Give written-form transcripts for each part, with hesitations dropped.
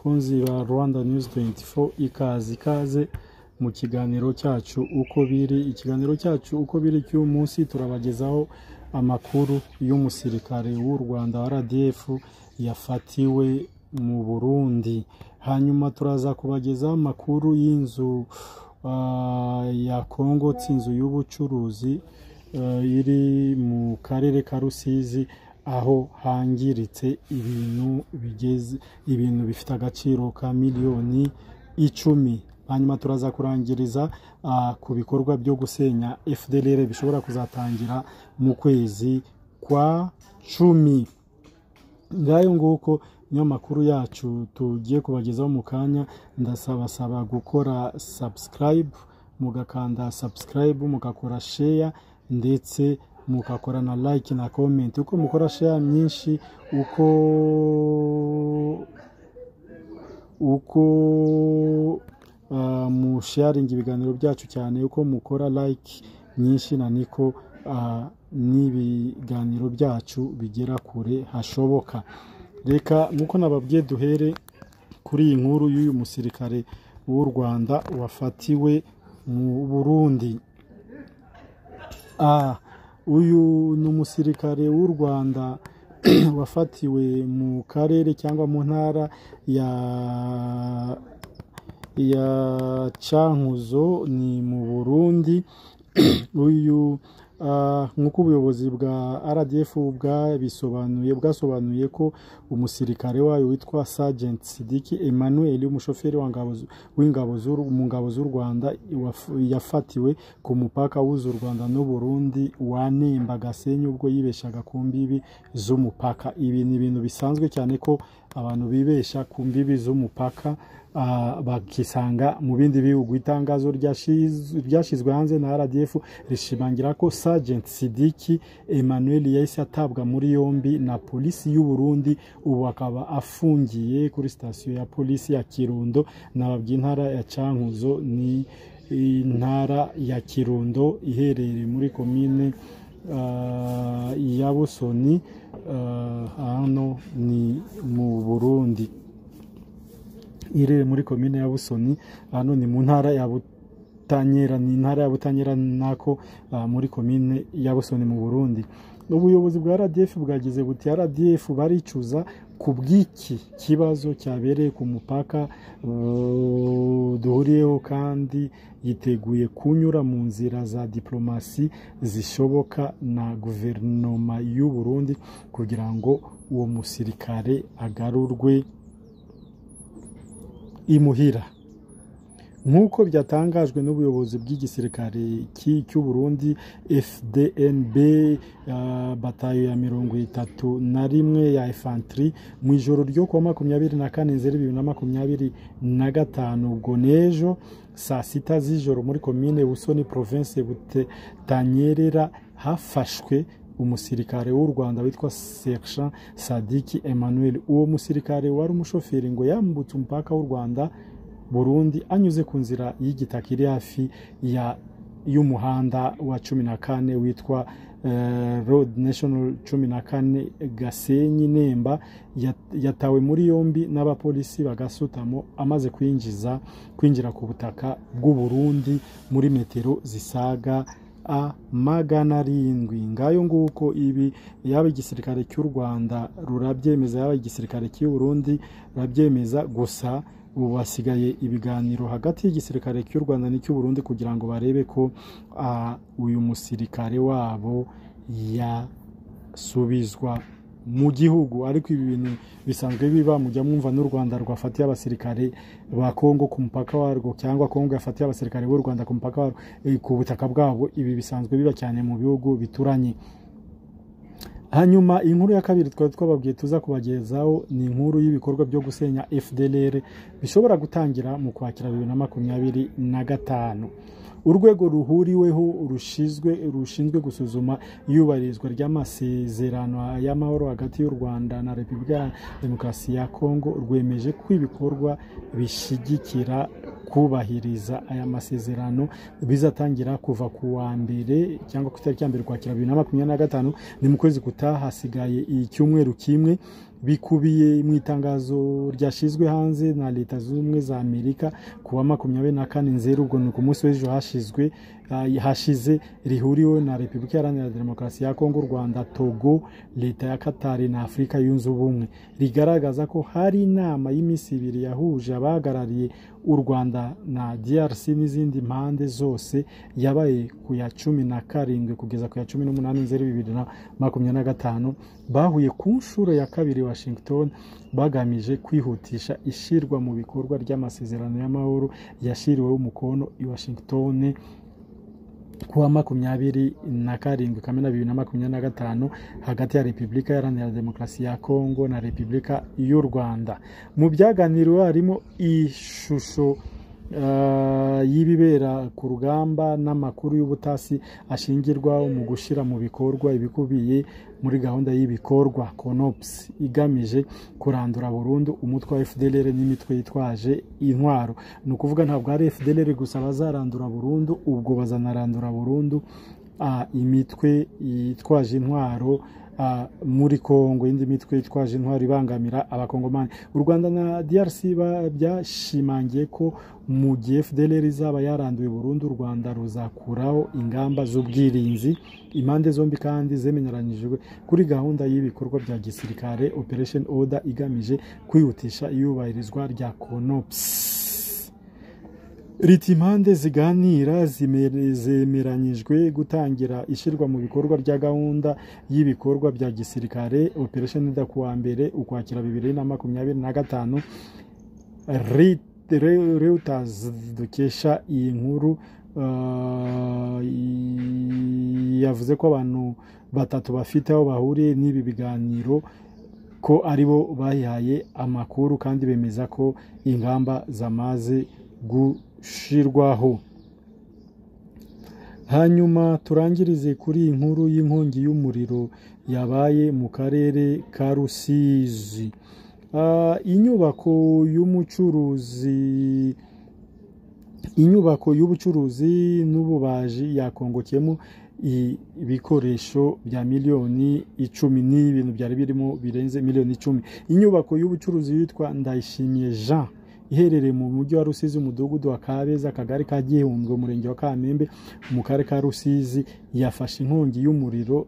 bakunzi ba Rwanda News 24 ikaze mu kiganiro cyacu uko biri. Ikiganiro cyacu uko biri cy'uyu munsi turabagezaho amakuru y'umusirikare w'u Rwanda wa RDF yafatiwe mu Burundi. Hanyuma turaza kubagezaho amakuru y'inzu ya Kongo, inzu y'ubucuruzi iri mu karere ka Rusizi, aho hangiritse ibintu bifite agaciro ka miliyoni 10. Hanyuma turaza kurangiriza ku bikorwa byo gusenya FDLR bishobora kuzatangira mu kwezi kwa 10. Ngayo nguko niyo makuru yacu tugiye kubagezaho mu kanya. Ndasaba gukora subscribe, mugakanda subscribe, mugakora share ndetse mukakora na like na comment. Uko mukora share nyinshi, uko sharing ibiganiro byacu cyane, uko mukora like nyinshi na niko n'ibiganiro byacu bigera kure hashoboka. Reka nkuko nababwiye duhere kuri iyi nkuru y'uyu musirikare w'u Rwanda wafatiwe mu Burundi. Uyu ni umusirikare w'u Rwanda wafatiwe mu karere cyangwa mu ntara ya Cankuzo, ni mu Burundi. Uyu nkuko ubuyobozi bwa RDF bwasobanuye ko umusirikare wayo witwa Sergeant Sidiki Emmanuel, umushoferi w'ingabo z'u Rwanda, yafatiwe ku mupaka w'u Rwanda n'u Burundi wa Nemba Gasenyi, ubwo yibeshaga ku mbibi z'umupaka. Ibi ni ibintu bisanzwe cyane ko abantu bibesha ku mbibi z'umupaka bakisanga mu bindi bihugu. Itangazo ryashizwe hanze na RDF rishimangira ko Sergeant Sidiki Emmanuel yahise atabwa muri yombi na polisi y'u Burundi, ubu akaba afungiye kuri station ya polisi ya Kirundo. Nababwiye intara ya Cankuzo ni intara ya Kirundo iherereye muri komine ya Busoni, hano ni mu Burundi. Irere muri komine ya Busoni, hano ni mu ntara ya Butanyera, ni intara ya Butanyera nako muri komine ya Busoni mu Burundi. Ubuyobozi bwa RDF bwagize buti RDF baricuza ku bw'iki kibazo cyabereye ku mupaka duhuriyeho, kandi yiteguye kunyura mu nzira za diplomasi zishoboka na guverinoma y'u Burundi kugira ngo uwo musirikare agarurwe imuhira. Nk'uko byatangajwe n'ubuyobozi bw'igisirikare cy'u Burundi FDNB, batayo ya 31 ya infantry mu ijoro ryo kwa 24/2025, ubwo nejo saa 6 z'ijoro muri komine Busoni, province Butanyerera, hafashwe umusirikare w'u Rwanda witwa Sergeant Sidiki Emmanuel. Uwo musirikare wari umushoferi ngo yambutse umupaka w'u Rwanda Burundi anyuze ku nzira y'igitaka iri hafi y'umuhanda wa 14 witwa Road National 14 Gasenyi Nemba. Yatawe muri yombi n'abapolisi bagasutamo amaze kwinjira ku butaka bw'u Burundi muri metero zisaga 700. Ngayo nguko ibi yaba igisirikare cy'u Rwanda rurabyemeza, yaba igisirikare cy'u Burundi rurabyemeza. Gusa ubu hasigaye ibiganiro hagati y'igisirikare cy'u Rwanda n'icy'u Burundi kugira ngo barebe ko uyu musirikare wabo yasubizwa mu gihugu. Ariko ibi bintu bisanzwe biba, mujya mwumva n'u Rwanda rwafatiye abasirikare ba Kongo ku mupaka warwo, cyangwa Kongo yafatiye abasirikare b'u Rwanda ku mupaka warwo, ku butaka bwabo. Ibi bisanzwe biba cyane mu bihugu bituranye. Hanyuma inkuru ya kabiri twababwiye tuza kubagezaho ni inkuru y'ibikorwa byo gusenya FDLR bishobora gutangira mu Kwakira 2025. Urwego ruhuriweho rushinzwe gusuzuma iyubahirizwa ry'amasezerano y'amahoro hagati y'u Rwanda na Repubulika ya Demokarasi ya Kongo rwemeje ko ibikorwa bishigikira kubahiriza aya masezerano bizatangira kuva ku wa mbere cyangwa ku itariki ya mbere Ukwakira 2025. Ni mu kwezi gutaha, hasigaye icyumweru kimwe. bikubiye mu itangazo ryashizwe hanze na Leta Zunze Ubumwe za Amerika kuwa 24 Nzeri, ubwo ni ku munsi w'ejo hashize rihuriwe na Repubulika Iharanira Demokarasi ya Kongo, Rwanda, Togo, Leta ya Qatar na Afrika Yunze Ubumwe, rigaragaza ko hari inama y'imisi 2 yahuje abahagarariye u Rwanda na DRC n'izindi mpande zose yabaye ku ya 17 kugeza ku ya 18 Nzeri 2025, bahuye ku nshuro ya kabiri Washington bagamije kwihutisha ishirwa mu bikorwa ry'amasezerano y'amahoro yashiriweho umukono i Washington kuwa 27 Kamena 2025 hagati ya Repubulika Iharanira Demokarasi ya Kongo na Repubulika y'u Rwanda. Mu byaganiriwe harimo ishusho y'ibibera ku rugamba n'amakuru y'ubutasi ashingirwaho mu gushira mu bikorwa ibikubiye muri gahunda y'ibikorwa CONOPS igamije kurandura burundu umutwe wa FDLR n'imitwe yitwaje intwaro. Ni ukuvuga ntabwo ari FDLR gusa bazarandura burundu, ubwo bazanarandura burundu imitwe yitwaje intwaro muri Kongo, indi mitwe yitwaje intwaro ibangamira abakongomani. U Rwanda na DRC byashimangiye ko mu gihe FDLR izaba yaranduye burundu, u Rwanda ruzakuraho ingamba z'ubwirinzi. Impande zombi kandi zemenyeranyijwe kuri gahunda y'ibikorwa bya gisirikare Operation Order igamije kwihutisha iyubahirizwa rya CONOPS. Riti impande ziganira zemeranyijwe gutangira ishirwa mu bikorwa rya gahunda y'ibikorwa bya gisirikare Operation Order kuwa mbere Ukwakira 2025. Reuters dukesha iyi nkuru yavuze ko abantu batatu bafite aho bahuriye n'ibi biganiro ko aribo bahihaye amakuru, kandi bemeza ko ingamba zamaze gushirwaho. Hanyuma turangirize kuri inkuru y'inkongi y'umuriro yabaye mu karere ka Rusizi. Inyubako y'ubucuruzi n'ububaji yakongokemo ibikoresho bya miliyoni 10 n'ibintu byari birimo birenze miliyoni 10. Inyubako y'ubucuruzi yitwa Ndayishimiye Jean iherereye mu mujyi wa Rusizi, umudugudu wa Kabeza, akagari ka Gihundwe, umurenge wa Kamembe, mu karere ka Rusizi, yafashe inkongi y'umuriro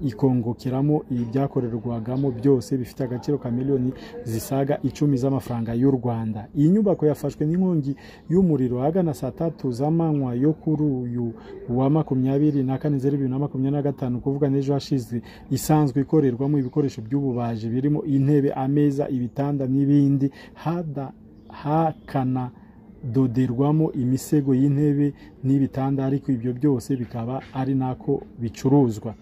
ikongokeramo ibyakorerwagamo byose bifite agaciro ka miliyoni zisaga 10 z'amafaranga y'u Rwanda. Iyi nyubako yafashwe n'inkongi y'umuriro hagana saa 3 z'amanywa yo kuri uyu wa 24 Nzeri 2025, kuvuga n'ejo hashize, isanzwe ikorerwamo ibikoresho by'ububaji birimo intebe, ameza, ibitanda n'ibindi, hakana doderwamo imisego y'intebe n'ibitanda, ariko ibyo byose bikaba ari nako bicuruzwa.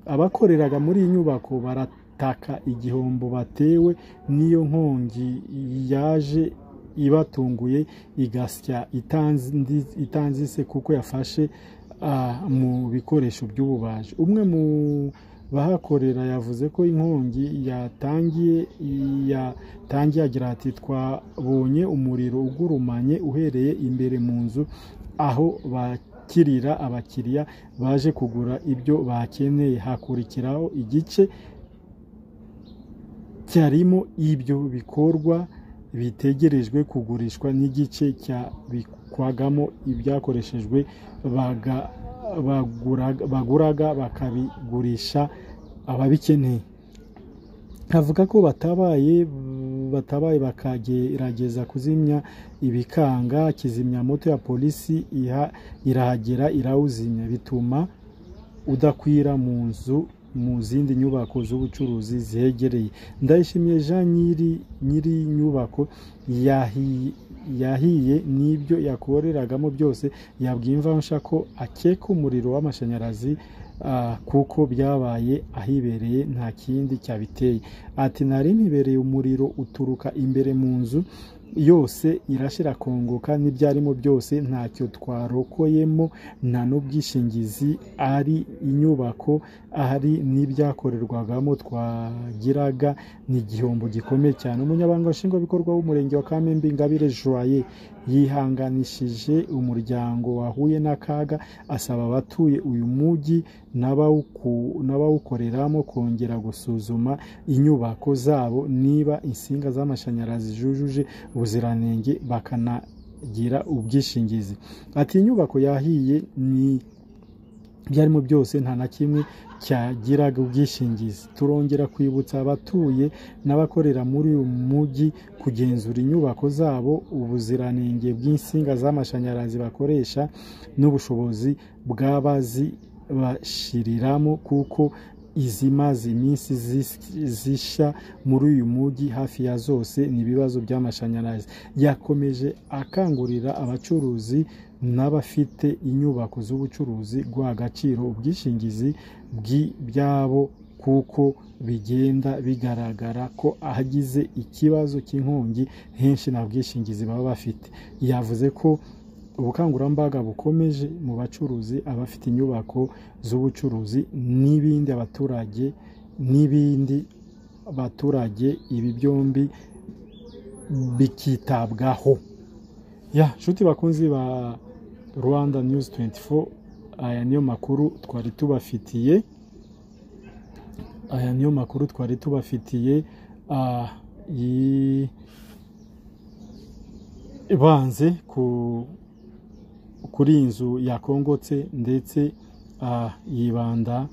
Abakoreraga muri iyi nyubako barataka igihombo batewe n'iyo nkongi yaje ibatunguye igasya itanzise kuko yafashe mu bikoresho by'ububaji. Umwe mu bahakorera yavuze ko inkongi yatangiye agira ati twabonye umuriro ugurumanye uhereye imbere mu nzu aho bakirira abakiriya baje kugura ibyo bakeneye, hakurikiraho igice cyarimo ibyo bikorwa bitegerejwe kugurishwa n'igice cyabikwagamo ibyakoreshejwe baguraga bakabigurisha ababikeneye. Avuga ko batabaye bakagerageza kuzimya ibikanga, kizimyamoto ya polisi irahagera irawuzimya, bituma udakwira mu nzu mu zindi nyubako z'ubucuruzi zihegereye. Ndayishimiye Jean nyiri nyubako yahiye n'ibyo yakoreragamo byose yabwiye Imvansha ko akeka umuriro w'amashanyarazi kuko byabaye ahibereye nta kindi cyabiteye. Ati nari mibereye umuriro uturuka imbere mu nzu yose irashira kongoka n'ibyarimo byose ntacyo twarokoyemo nta n'ubwishingizi ari inyubako ari n'ibyakorerwagamo twagiraga ni igihombo gikomeye cyane. Umunyabanga nshingwabikorwa w'umurenge wa Kamembe Ingabire Joye yihanganishije umuryango wahuye n'akaga asaba abatuye uyu mujyi n'abawukoreramo kongera gusuzuma inyubako zabo niba insinga z'amashanyarazi zujuje ubuziranenge bakanagira ubwishingizi. Ati inyubako yahiye ni byarimo byose nta na kimwe cyagiraga ubwishingizi. Turongera kwibutsa abatuye n'abakorera muri uyu mujyi kugenzura inyubako zabo ubuziranenge bw'insinga z'amashanyarazi bakoresha n'ubushobozi bw'abazi bashiriramo kuko izimaze iminsi zisha muri uyu mujyi hafi ya zose ni ibibazo by'amashanyarazi. Yakomeje akangurira abacuruzi n'abafite inyubako z'ubucuruzi guha agaciro ubwishingizi bw'ibyabo kuko bigenda bigaragara ko ahagize ikibazo cy'inkongi henshi nta bwishingizi baba bafite. Yavuze ko ubukangurambaga bukomeje mu bacuruzi abafite inyubako z'ubucuruzi n'ibindi abaturage ibi byombi bikitabwaho. Nshuti bakunzi ba Rwanda News 24, aya niyo makuru twari tubafitiye banze kuri inzu yakongotse ndetse yibanda